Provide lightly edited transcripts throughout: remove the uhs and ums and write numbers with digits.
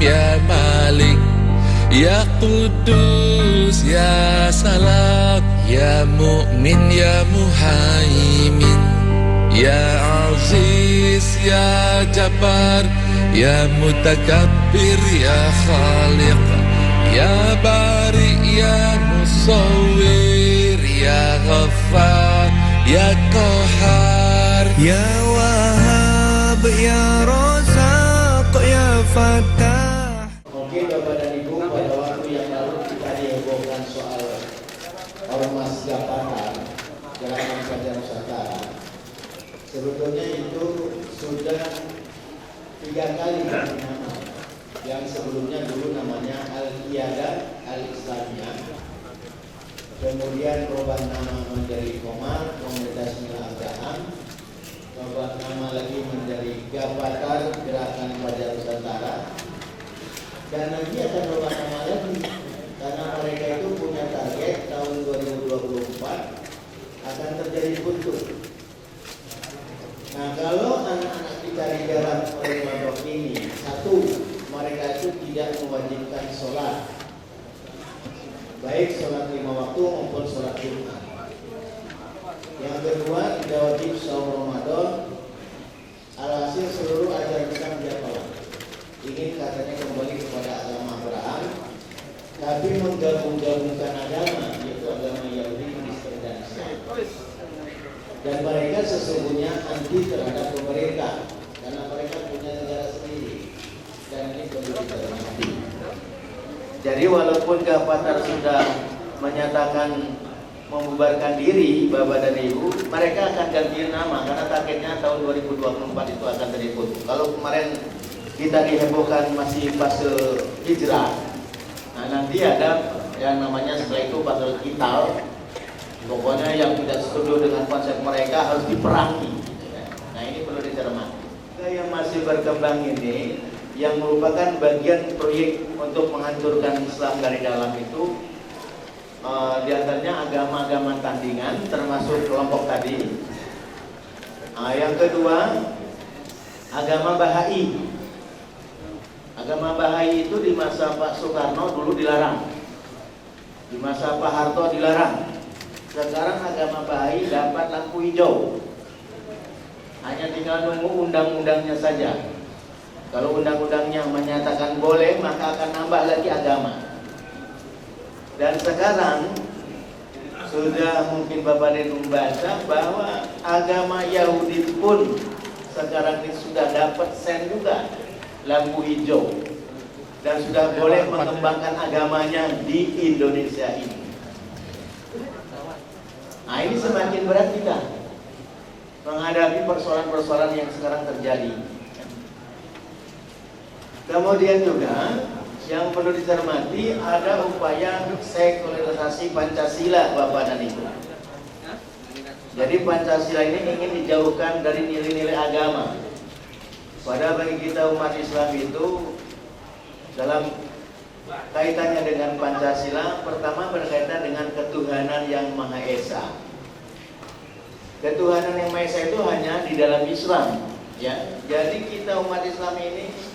ya Malik, ya Qudus, ya Salam, ya Mu'min, ya Muhaimin, ya Aziz, ya Jabbar, ya Mutakabbir, ya Khaliq, ya Bari, ya Musawwir, ya Ghaffar, ya Qahar, ya Wahhab, ya Razaq, ya Fattah. Mungkin Bapak dan Ibu pada waktu yang lalu kita dihebohkan soal ormas jabatan Gerakan Fajar Nusantara. Sebetulnya itu sudah 3 kali ganti nama. Yang sebelumnya dulu namanya Al-Qiyadah Al-Islamiyah, kemudian berubah nama menjadi Komar, Komunitas Mila Abraham, berubah nama lagi menjadi Gabatar Gerakan Fajar Nusantara, dan nanti akan berubah nama lagi karena mereka itu punya target tahun 2024 akan terjadi buntu. Nah, kalau anak-anak dicari jalan oleh kelompok ini, satu, mereka itu tidak mewajibkan sholat, baik sholat 5 waktu maupun sholat Jumat. Yang kedua, tidak wajib saum Ramadan. Alhasil seluruh ajaran Islam dia tolak. Ingin katanya kembali kepada agama Abraham, tapi menggabung-gabungkan agama, yaitu agama Yahudi, Kristen, dan Islam. Dan mereka sesungguhnya anti terhadap pemerintah karena mereka punya negara sendiri, dan ini perlu dicermati. Jadi walaupun Gabatar sudah menyatakan membubarkan diri, Bapak dan Ibu, mereka akan ganti nama karena targetnya tahun 2024 itu akan terikut. Kalau kemarin kita dihebohkan masih fase hijrah, nah nanti ada yang namanya setelah itu fase qital. Pokoknya yang tidak setuju dengan konsep mereka harus diperangi. Nah ini perlu dicermati. Yang masih berkembang ini, yang merupakan bagian proyek untuk menghancurkan Islam dari dalam itu, diantaranya agama-agama tandingan, termasuk kelompok tadi. Yang kedua, agama Bahai. Agama Bahai itu di masa Pak Soekarno dulu dilarang, di masa Pak Harto dilarang. Sekarang agama Bahai dapat lampu hijau, hanya tinggal nunggu undang-undangnya saja. Kalau undang-undangnya menyatakan boleh, maka akan nambah lagi agama. Dan sekarang sudah mungkin Bapak dan membaca bahwa agama Yahudi pun sekarang ini sudah dapat sen juga, lampu hijau, dan sudah boleh mengembangkan agamanya di Indonesia ini. Nah ini semakin berat kita menghadapi persoalan-persoalan yang sekarang terjadi. Kemudian juga yang perlu dicermati ada upaya sekularisasi Pancasila, Bapak dan Ibu. Jadi Pancasila ini ingin dijauhkan dari nilai-nilai agama. Padahal bagi kita umat Islam itu dalam kaitannya dengan Pancasila, pertama berkaitan dengan ketuhanan yang Maha Esa. Ketuhanan yang Maha Esa itu hanya di dalam Islam, ya. Jadi kita umat Islam ini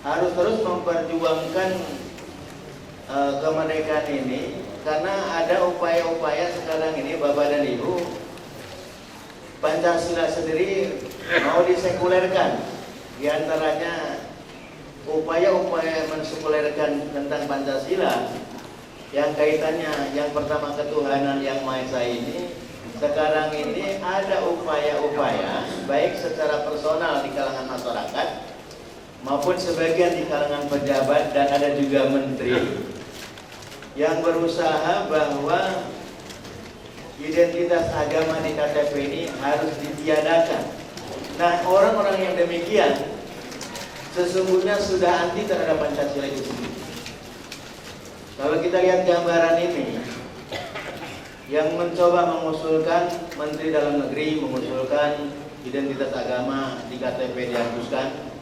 harus terus memperjuangkan kemerdekaan ini, karena ada upaya-upaya sekarang ini, Bapak dan Ibu, Pancasila sendiri mau disekulerkan. Di antaranya upaya-upaya mensekulerkan tentang Pancasila yang kaitannya yang pertama ketuhanan yang Maha Esa ini, sekarang ini ada upaya-upaya baik secara personal di kalangan masyarakat maupun sebagian di kalangan pejabat, dan ada juga menteri yang berusaha bahwa identitas agama di KTP ini harus ditiadakan. Nah, orang-orang yang demikian sesungguhnya sudah anti terhadap Pancasila itu sendiri. Kalau kita lihat gambaran ini, yang mencoba mengusulkan Menteri Dalam Negeri mengusulkan identitas agama di KTP dihapuskan.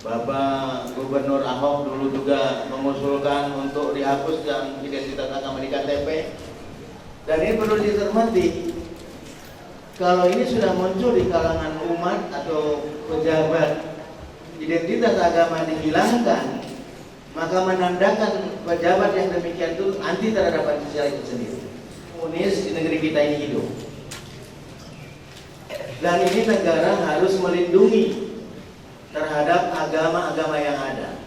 Bapak Gubernur Ahok dulu juga mengusulkan untuk dihapuskan identitas agama di KTP. Dan ini perlu dicermati, kalau ini sudah muncul di kalangan umat atau pejabat di identitas agama dihilangkan, maka menandakan pejabat yang demikian itu anti terhadap Pancasila itu sendiri. Komunis di negeri kita ini hidup, dan ini negara harus melindungi terhadap agama-agama yang ada.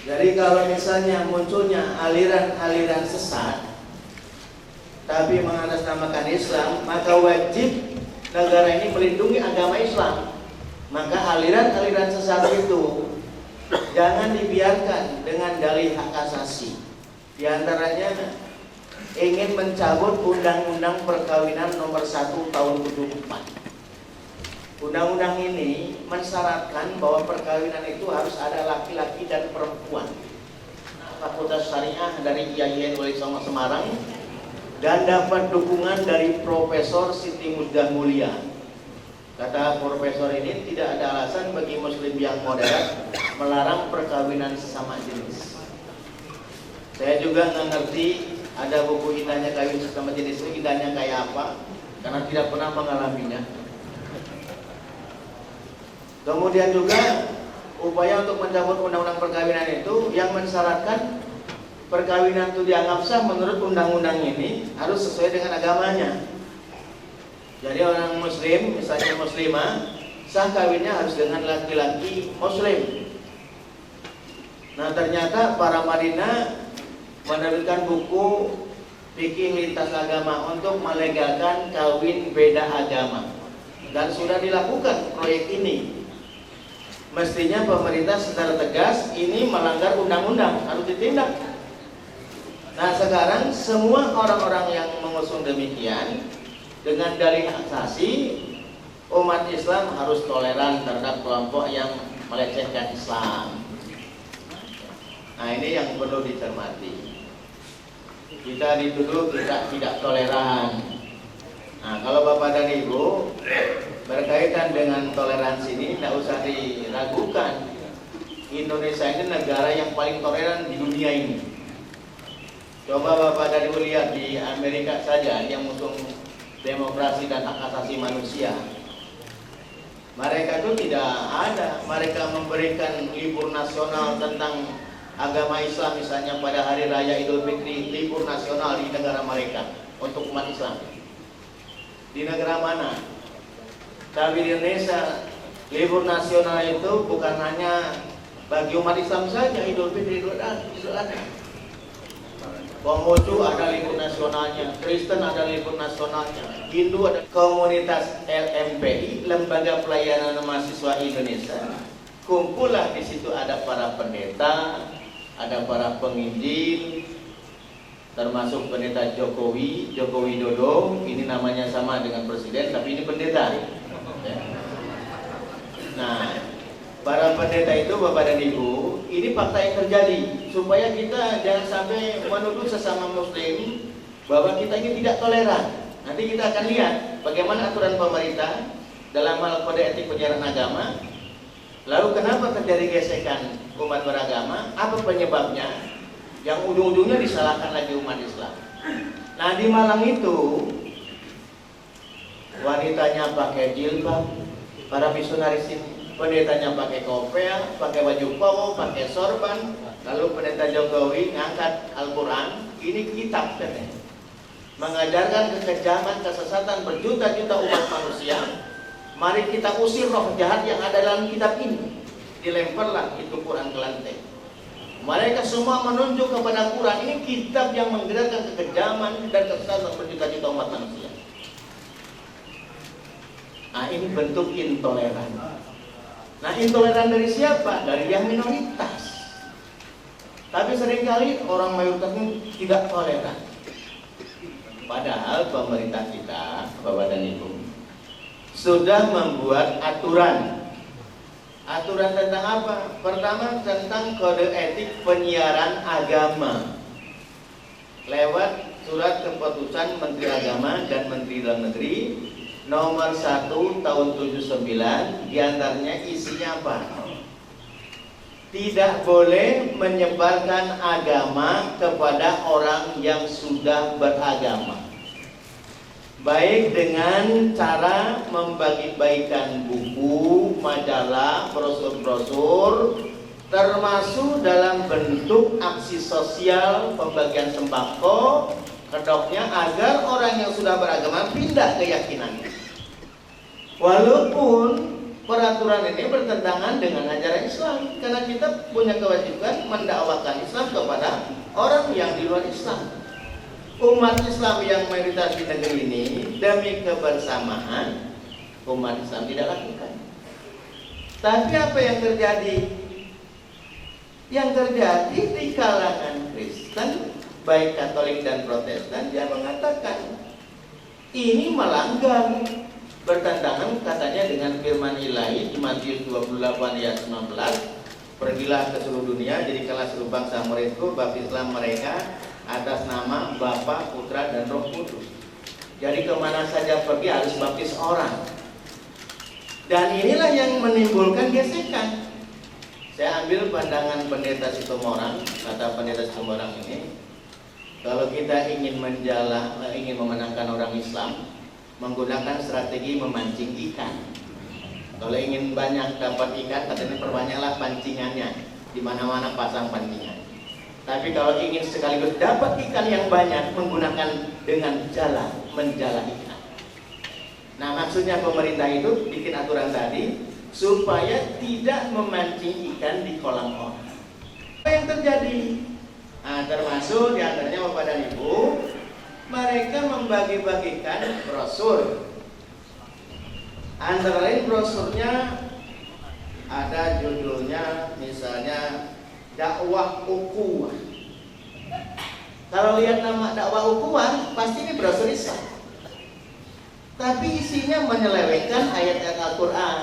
Jadi kalau misalnya munculnya aliran-aliran sesat tapi mengatasnamakan Islam, maka wajib negara ini melindungi agama Islam. Maka aliran-aliran sesat itu jangan dibiarkan dengan dalih hak asasi. Di antaranya ingin mencabut Undang-Undang Perkawinan nomor 1 tahun 74. Undang-undang ini mensyaratkan bahwa perkawinan itu harus ada laki-laki dan perempuan. Fakultas Syariah dari IAIN Wali Songo Semarang dan dapat dukungan dari Profesor Siti Musdah Mulia. Kata profesor ini, tidak ada alasan bagi muslim yang moderat melarang perkawinan sesama jenis. Saya juga nggak ngerti ada buku indahnya kawin sesama jenis itu indahnya kayak apa, karena tidak pernah mengalaminya. Kemudian juga upaya untuk mencabut undang-undang perkawinan itu yang mensyaratkan perkawinan itu dianggap sah menurut undang-undang ini harus sesuai dengan agamanya. Jadi orang muslim, misalnya muslimah, sah kawinnya harus dengan laki-laki muslim. Nah ternyata para Madinah menerbitkan buku fikih lintas agama untuk melegalkan kawin beda agama, dan sudah dilakukan proyek ini. Mestinya pemerintah secara tegas ini melanggar undang-undang, harus ditindak. Nah sekarang semua orang-orang yang mengusung demikian dengan dalih asasi, umat Islam harus toleran terhadap kelompok yang melecehkan Islam. Nah ini yang perlu dicermati. Kita dituduh kita tidak toleran. Nah kalau Bapak dan Ibu berkaitan dengan toleransi ini, tidak usah diragukan. Indonesia ini negara yang paling toleran di dunia ini. Coba Bapak dan Ibu lihat di Amerika saja yang mengusung demokrasi dan hak asasi manusia. Mereka itu tidak ada. Mereka memberikan libur nasional tentang agama Islam, misalnya pada hari raya Idul Fitri, libur nasional di negara mereka untuk umat Islam. Di negara mana? Tapi di Indonesia libur nasional itu bukan hanya bagi umat Islam saja, Idul Fitri, Idul Adha. Konghucu ada libur nasionalnya, Kristen ada libur nasionalnya, Hindu ada. Komunitas LMPI, Lembaga Pelayanan Mahasiswa Indonesia, kumpullah di situ ada para pendeta, ada para penginjil, termasuk pendeta Jokowi Widodo. Ini namanya sama dengan presiden, tapi ini pendeta. Nah, para pendeta itu Bapak dan Ibu, ini fakta yang terjadi, supaya kita jangan sampai menuduh sesama muslim bahwa kita ini tidak toleran. Nanti kita akan lihat bagaimana aturan pemerintah dalam hal kode etik penyiaran agama. Lalu kenapa terjadi gesekan umat beragama? Apa penyebabnya? Yang ujung-ujungnya disalahkan lagi umat Islam. Nah di Malang itu wanitanya pakai jilbab, para misionaris ini, pendetanya pakai kopel, pakai baju koko, pakai sorban. Lalu pendeta Jokowi ngangkat Al-Quran, ini kitab katanya, mengajarkan kekejaman, kesesatan berjuta-juta umat manusia. Mari kita usir roh jahat yang ada dalam kitab ini. Dilemparlah itu Quran ke lantai. Mereka semua menunjuk kepada Quran, ini kitab yang menggerakkan kekejaman dan kesesatan berjuta-juta umat manusia. Nah ini bentuk intoleran. Nah intoleran dari siapa? Dari yang minoritas. Tapi seringkali orang mayoritas ini tidak toleran. Padahal pemerintah kita, Bapak dan Ibu, sudah membuat aturan. Aturan tentang apa? Pertama tentang kode etik penyiaran agama lewat surat keputusan Menteri Agama dan Menteri Dalam Negeri nomor 1 tahun 79. Diantaranya isinya apa? Tidak boleh menyebarkan agama kepada orang yang sudah beragama. Baik dengan cara membagi-bagikan buku, majalah, brosur-brosur, termasuk dalam bentuk aksi sosial pembagian sembako, kedoknya agar orang yang sudah beragama pindah keyakinannya. Walaupun peraturan ini bertentangan dengan ajaran Islam, karena kita punya kewajiban mendakwakan Islam kepada orang yang di luar Islam. Umat Islam yang mayoritas di negeri ini demi kebersamaan umat Islam tidak lakukan. Tapi apa yang terjadi? Yang terjadi di kalangan Kristen, baik Katolik dan Protestan, dia mengatakan ini melanggar, bertentangan katanya dengan firman Ilahi di Matius 28 ayat 19, pergilah ke seluruh dunia, jadikanlah seluruh bangsa muridku, baptislah mereka atas nama Bapa, Putra, dan Roh Kudus. Jadi kemana saja pergi harus baptis orang. Dan inilah yang menimbulkan gesekan. Saya ambil pandangan pendeta Sitomorang, kata pendeta Sitomorang ini, kalau kita ingin ingin memenangkan orang Islam, menggunakan strategi memancing ikan. Kalau ingin banyak dapat ikan, katanya perbanyaklah pancingannya, di mana-mana pasang pancingan. Tapi kalau ingin sekaligus dapat ikan yang banyak, menggunakan dengan menjala ikan. Nah, maksudnya pemerintah itu bikin aturan tadi supaya tidak memancing ikan di kolam orang. Apa yang terjadi? Nah, termasuk diantaranya Bapak dan Ibu, mereka membagi-bagikan brosur. Antara lain brosurnya ada judulnya misalnya dakwah ukhuwah. Kalau lihat nama dakwah ukhuwah, pasti ini brosur Islam. Tapi isinya menyelewengkan ayat-ayat Al-Quran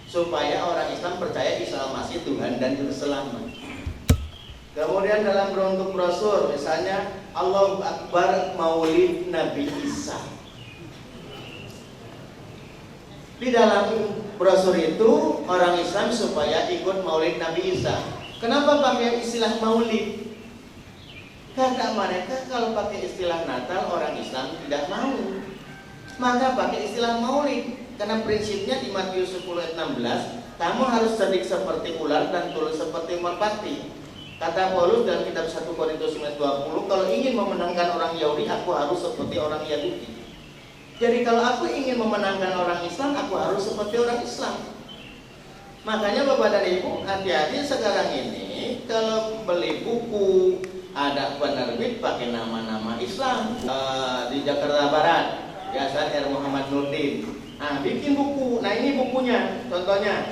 supaya orang Islam percaya Isa Al-Masih Tuhan dan Juru Selamat. Kemudian dalam bentuk brosur misalnya Allahu Akbar Maulid Nabi Isa. Di dalam brosur itu orang Islam supaya ikut Maulid Nabi Isa. Kenapa pakai istilah Maulid? Kata mereka kalau pakai istilah Natal orang Islam tidak mau. Maka pakai istilah Maulid. Karena prinsipnya di Matius 10 ayat 16, kamu harus cerdik seperti ular dan tulus seperti merpati. Kata Paulus dalam kitab 1 Korintus 9:20, kalau ingin memenangkan orang Yahudi, aku harus seperti orang Yahudi. Jadi kalau aku ingin memenangkan orang Islam, aku harus seperti orang Islam. Makanya Bapak dan Ibu, hati-hati sekarang ini kalau beli buku, ada penerbit pakai nama-nama Islam. Di Jakarta Barat, Yayasan R. Muhammad Nurdin. Nah, bikin buku. Nah, ini bukunya. Contohnya,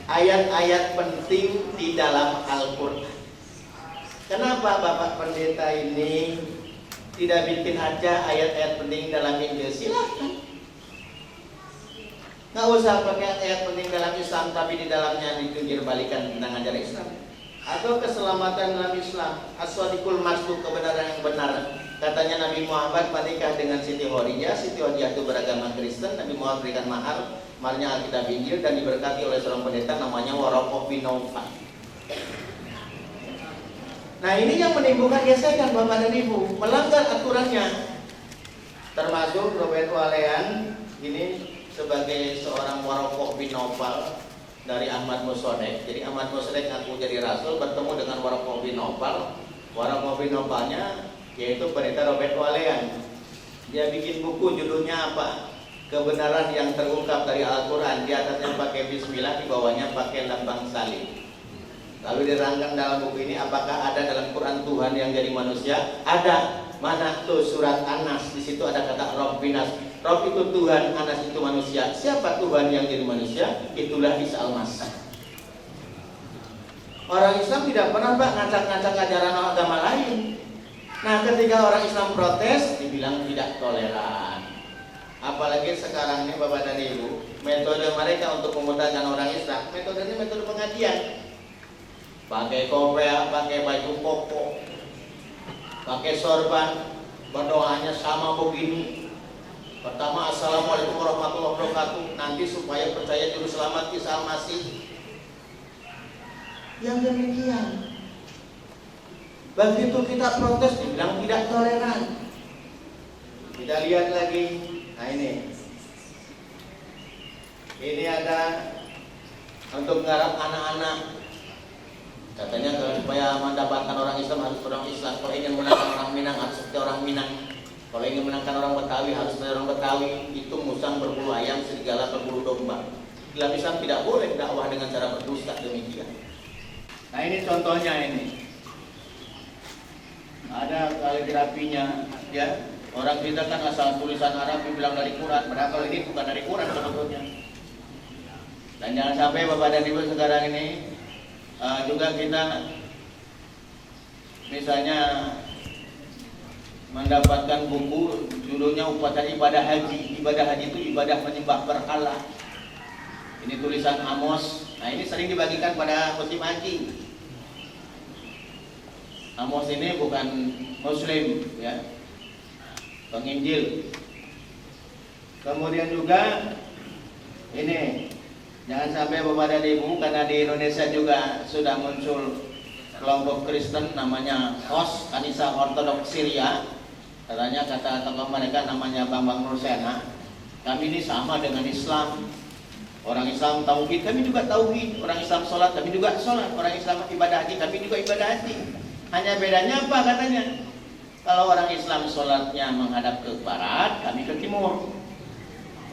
ayat-ayat penting di dalam Al-Quran. Kenapa Bapak Pendeta ini tidak bikin aja ayat-ayat penting dalam Injil? Silahkan. Nggak usah pakai ayat penting dalam Islam, tapi di dalamnya ditunjuk balikan tentang ajaran Islam. Atau keselamatan dalam Islam, as-sadiqul masduq, kebenaran yang benar. Katanya Nabi Muhammad menikah dengan Siti Khadijah. Siti Khadijah itu beragama Kristen. Nabi Muhammad berikan maharnya Alkitab Injil dan diberkati oleh seorang pendeta namanya Waraqah bin Naufal. Nah, ini yang menimbulkan gesekan Bapak dan Ibu, melanggar aturannya. Termasuk Robert Walean ini sebagai seorang Waraqah bin Naufal dari Ahmad Musodek. Jadi Ahmad Musodek ngaku jadi rasul, bertemu dengan Waraqah bin Naufal. Waraqah bin Naufalnya yaitu pendeta Robert Walean. Dia bikin buku, judulnya apa? Kebenaran yang terungkap dari Al-Quran. Di atasnya pakai Bismillah, di bawahnya pakai lambang salib. Lalu dirangkum dalam buku ini, apakah ada dalam Quran Tuhan yang jadi manusia? Ada. Mana tuh surat Anas? Di situ ada kata Rob binas. Rob itu Tuhan, Anas itu manusia. Siapa Tuhan yang jadi manusia? Itulah Isa Al-Masih. Orang Islam tidak pernah ngacak-ngacak ajaran agama lain. Nah, ketika orang Islam protes, dibilang tidak toleran. Apalagi sekarang ini Bapak dan Ibu, metode mereka untuk memudahkan orang Islam, metodenya metode pengajian. Pakai kopiah, pakai baju koko, pakai sorban, berdoanya sama begini. Pertama, Assalamualaikum warahmatullahi wabarakatuh. Nanti supaya percaya Juru Selamat Isa Al-Masih. Yang demikian. Begitu kita protes, dibilang tidak toleran. Kita lihat lagi. Nah ini ada untuk menggarap anak-anak. Katanya kalau supaya mendapatkan orang Islam harus orang Islam. Kalau ingin menangkan orang Minang harus seperti orang Minang. Kalau ingin menangkan orang Betawi harus seperti orang Betawi. Itu musang berbulu ayam, serigala berbulu domba. Dalam Islam tidak boleh dakwah dengan cara berdusta demikian. Nah ini contohnya ini. Ada kaligrafinya, ya. Orang kita kan asal tulisan Arab bilang dari Quran, padahal kalau ini bukan dari Quran sebetulnya. Dan jangan sampai Bapak dan Ibu sekarang ini juga kita misalnya mendapatkan buku judulnya upacara ibadah haji. Ibadah haji itu ibadah menyembah berhala. Ini tulisan Amos. Nah ini sering dibagikan pada musim haji. Amos ini bukan Muslim, ya, penginjil. Kemudian juga ini, jangan sampai Bapak dan Ibu, karena di Indonesia juga sudah muncul kelompok Kristen namanya HOS, Kanisa Ortodoks Syria. Katanya kata tokoh mereka namanya Bambang Nursena. Kami ini sama dengan Islam. Orang Islam tauhid, kami juga tauhid. Orang Islam sholat, kami juga sholat. Orang Islam ibadah haji, kami juga ibadah haji. Hanya bedanya apa katanya? Kalau orang Islam sholatnya menghadap ke barat, kami ke timur.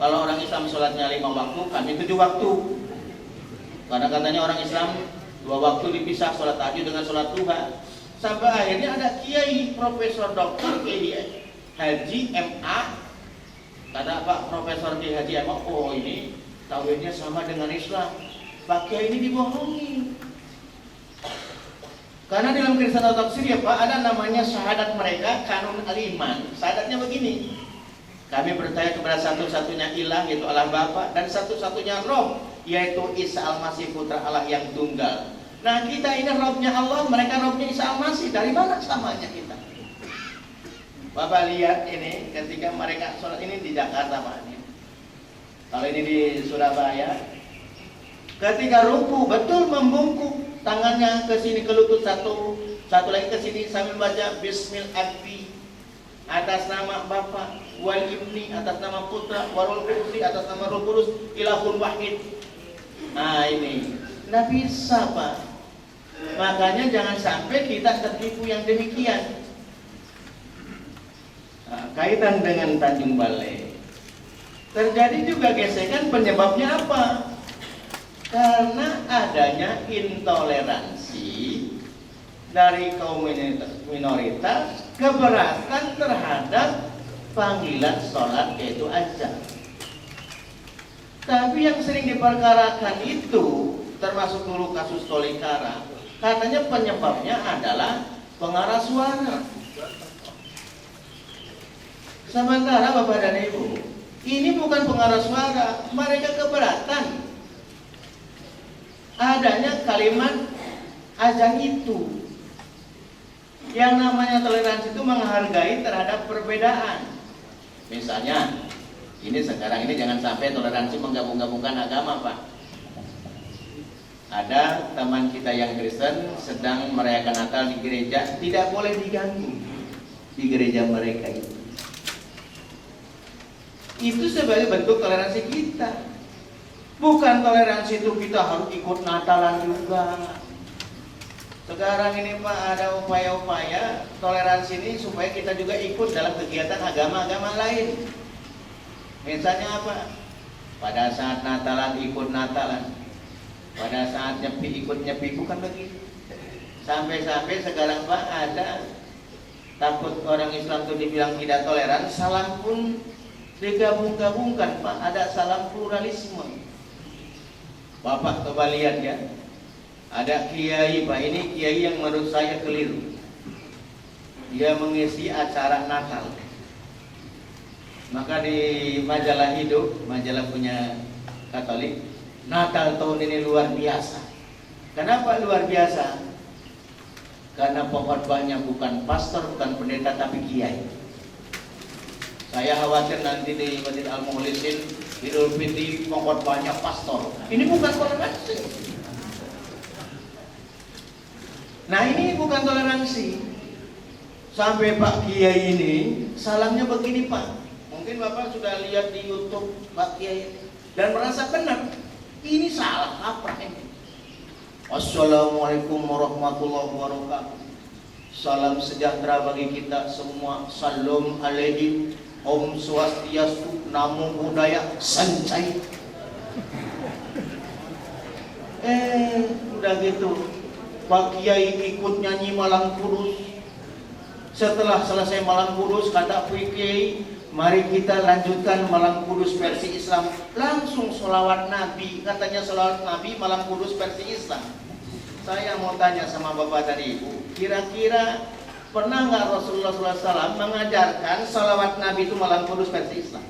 Kalau orang Islam sholatnya 5 waktu, kami 7 waktu. Karena katanya orang Islam 2 waktu dipisah, sholat tahajud dengan sholat duha. Sampai akhirnya ada kiai, profesor, doktor, kiai haji, MA. Kata Pak Profesor Kiai Haji MA, oh ini tauhidnya sama dengan Islam. Pak Kiai ini dibohongi. Karena dalam Kristen Ortodoks Syria Pak ada namanya syahadat mereka, kanun al-iman. Syahadatnya begini. Kami percaya kepada satu-satunya ilah yaitu Allah Bapa dan satu-satunya Roh yaitu Isa Al-Masih Putra Allah yang tunggal. Nah kita ini Rohnya Allah, mereka Rohnya Isa Al-Masih. Dari mana samanya kita? Bapak lihat ini ketika mereka sholat ini di Jakarta Pak. Kalau ini di Surabaya, ketika ruku betul membungkuk tangannya ke sini ke lutut satu lagi ke sini sambil baca Bismil Abi atas nama Bapa, wal Ibni atas nama Putra, warul Qudsi atas nama Roh Kudus, Ilahun Wahid. Nah ini nggak bisa Pak. Makanya jangan sampai kita tertipu yang demikian. Nah, kaitan dengan Tanjung Balai terjadi juga gesekan, penyebabnya apa? Karena adanya intoleransi dari kaum minoritas keberatan terhadap panggilan sholat yaitu azan. Tapi yang sering diperkarakan itu termasuk dulu kasus Tolikara, katanya penyebabnya adalah pengarah suara. Sementara Bapak dan Ibu, ini bukan pengarah suara, mereka keberatan adanya kalimat azan itu. Yang namanya toleransi itu menghargai terhadap perbedaan. Misalnya, ini sekarang ini jangan sampai toleransi menggabung-gabungkan agama Pak. Ada teman kita yang Kristen sedang merayakan Natal di gereja, tidak boleh diganggu di gereja mereka itu. Itu sebagai bentuk toleransi kita. Bukan toleransi itu kita harus ikut Natalan juga. Sekarang ini Pak ada upaya-upaya toleransi ini supaya kita juga ikut dalam kegiatan agama-agama lain. Misalnya apa? Pada saat Natalan ikut Natalan, pada saat nyepi ikut nyepi, bukan begitu. Sampai-sampai sekarang Pak ada takut orang Islam itu dibilang tidak toleran, salam pun digabung-gabungkan Pak, ada salam pluralisme. Bapak coba lihat ya, ada kiai Pak, ini kiai yang menurut saya keliru. Dia mengisi acara Natal. Maka di majalah Hidup, majalah punya Katolik, Natal tahun ini luar biasa. Kenapa luar biasa? Karena pengkhotbahnya bukan pastor, bukan pendeta, tapi kiai. Saya khawatir nanti di Masjid Al-Mukhlisin Idul Fitri pengkhotbahnya pastor. Ini bukan toleransi. Nah ini bukan toleransi. Sampai Pak Kiai ini salamnya begini Pak. Mungkin Bapak sudah lihat di YouTube Pak Kiai dan merasa benar. Ini salah kaprah ini. Assalamualaikum warahmatullahi wabarakatuh. Salam sejahtera bagi kita semua. Salam alaikum. Om Swastiastu. Namo Buddhaya. Sancai. Udah gitu Pak Kiai ikut nyanyi Malang Kudus. Setelah selesai Malang Kudus, kata Pak Kiai, mari kita lanjutkan Malang Kudus versi Islam. Langsung sholawat Nabi. Katanya sholawat Nabi Malang Kudus versi Islam. Saya mau tanya sama Bapak dan Ibu, kira-kira pernah nggak Rasulullah SAW mengajarkan sholawat Nabi itu Malang Kudus versi Islam?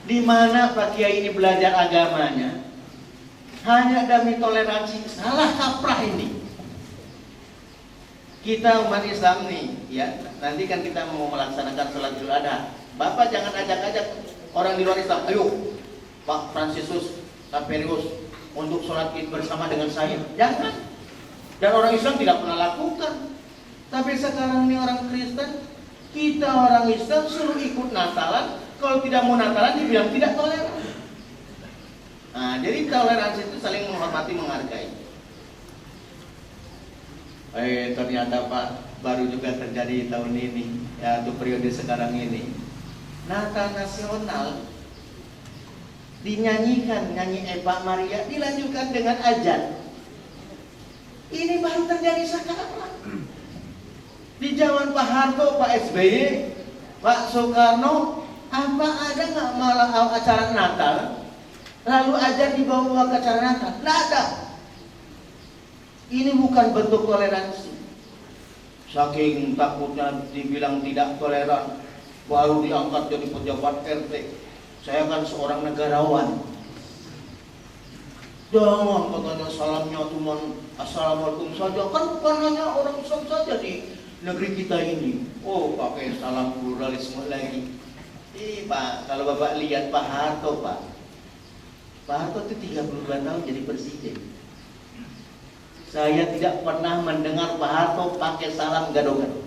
Di mana Pak Kiai ini belajar agamanya? Hanya demi toleransi. Salah kaprah ini. Kita umat Islam nih, ya, nanti kan kita mau melaksanakan sholat Idul Adha. Bapak jangan ajak-ajak orang di luar Islam. Ayo, Pak Fransiskus Saperius untuk sholat Id bersama dengan saya. Jangan. Dan orang Islam tidak pernah lakukan. Tapi sekarang ini orang Kristen, kita orang Islam suruh ikut Natalan. Kalau tidak mau Natalan dibilang tidak toleran. Nah, jadi toleransi itu saling menghormati, menghargai. Ternyata Pak, baru juga terjadi tahun ini, ya, untuk periode sekarang ini. Natal nasional dinyanyikan, nyanyi Eva Maria, dilanjutkan dengan azan. Ini baru terjadi sekarang. Di zaman Pak Harto, Pak SBY, Pak Soekarno, apa ada nggak malah acara Natal, lalu azan dibawa ke acara Natal? Nggak ada. Ini bukan bentuk toleransi. Saking takutnya dibilang tidak toleran, baru diangkat jadi pejabat RT. Saya kan seorang negarawan. Jangan katanya salamnya cuma assalamualaikum saja. Kan bukan hanya orang Islam saja di negeri kita ini. Oh, pakai salam pluralisme lagi. Pak, kalau Bapak lihat Pak Harto, Pak Harto itu 32 tahun jadi presiden. Saya tidak pernah mendengar Pak Harto pakai salam gado-gado.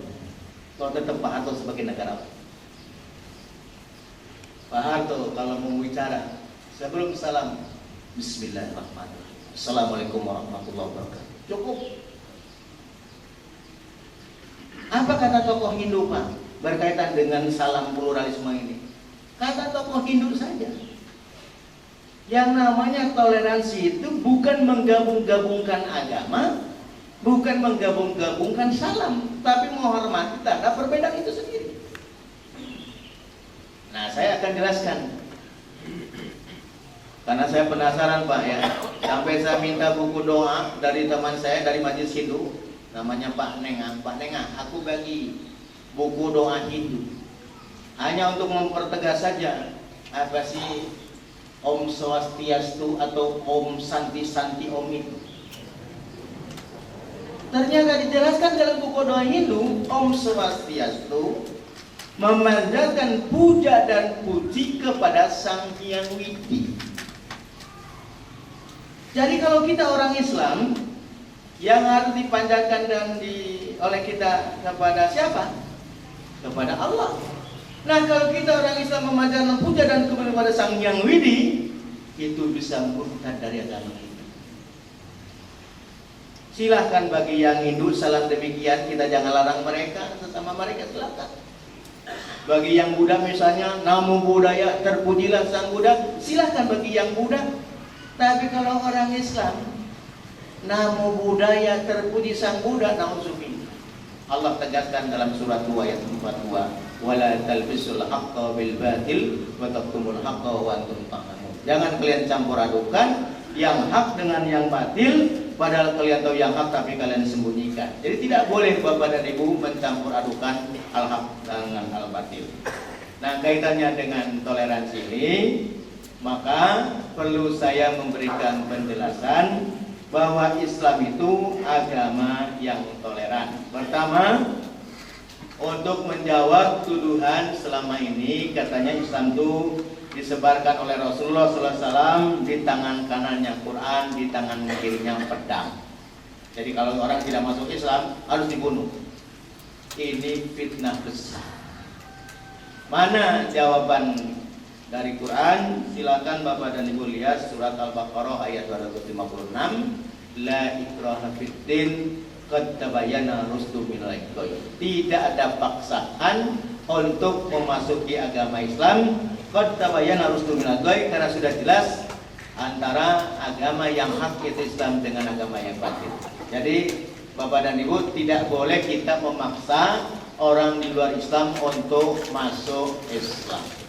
Kalau tetap Pak Harto sebagai negarawan. Pak Harto kalau mau bicara, sebelum salam, Bismillahirrahmanirrahim. Assalamualaikum warahmatullahi wabarakatuh. Cukup. Apa kata tokoh Hindu, Pak, berkaitan dengan salam pluralisme ini? Kata tokoh Hindu saja. Yang namanya toleransi itu bukan menggabung-gabungkan agama, bukan menggabung-gabungkan salam, tapi menghormati terhadap perbedaan itu sendiri. Nah, saya akan jelaskan. Karena saya penasaran, Pak, ya. Sampai saya minta buku doa dari teman saya dari Majelis Hindu, namanya Pak Nengang. Pak Nengang, aku bagi buku doa Hindu. Hanya untuk mempertegas saja apa sih Om Swastiastu atau Om Santi Om itu. Ternyata dijelaskan dalam buku doa Hindu, Om Swastiastu memanjatkan puja dan puji kepada Sang Hyang Widi. Jadi kalau kita orang Islam, yang harus dipanjatkan dan oleh kita kepada siapa? Kepada Allah. Nah, kalau kita orang Islam memanjatkan puja dan kepada Sang Hyang Widi, itu bisa murtad dari agama kita. Silahkan bagi yang Hindu salam demikian, kita jangan larang mereka, sesama mereka silakan. Bagi yang Buddha misalnya, Namo Buddhaya, terpujilah Sang Buddha, silahkan bagi yang Buddha. Tapi kalau orang Islam, Namo Buddhaya, terpuji Sang Buddha, na'udzubillah. Allah tegaskan dalam surat 2 ayat 42, wala talbisul haqqa bil batil wa taktumul haqqa wa antum ta'lamun. Jangan kalian campur adukan yang hak dengan yang batil, padahal kalian tahu yang hak tapi kalian sembunyikan. Jadi tidak boleh Bapak dan Ibu mencampur adukan al-haq dengan al-batil. Nah, kaitannya dengan toleransi ini, maka perlu saya memberikan penjelasan bahwa Islam itu agama yang toleran. Pertama, untuk menjawab tuduhan selama ini katanya Islam itu disebarkan oleh Rasulullah SAW, di tangan kanannya Quran, di tangan kirinya pedang. Jadi kalau orang tidak masuk Islam harus dibunuh. Ini fitnah besar. Mana jawaban dari Quran? Silakan Bapak dan Ibu lihat surat Al-Baqarah ayat 256. La ikraha fiddin qad tabayyana rusdu minal ghayy. Tidak ada paksaan untuk memasuki agama Islam. Qad tabayyana rusdu minal ghayy, karena sudah jelas antara agama yang hak itu Islam dengan agama yang batil. Jadi Bapak dan Ibu, tidak boleh kita memaksa orang di luar Islam untuk masuk Islam.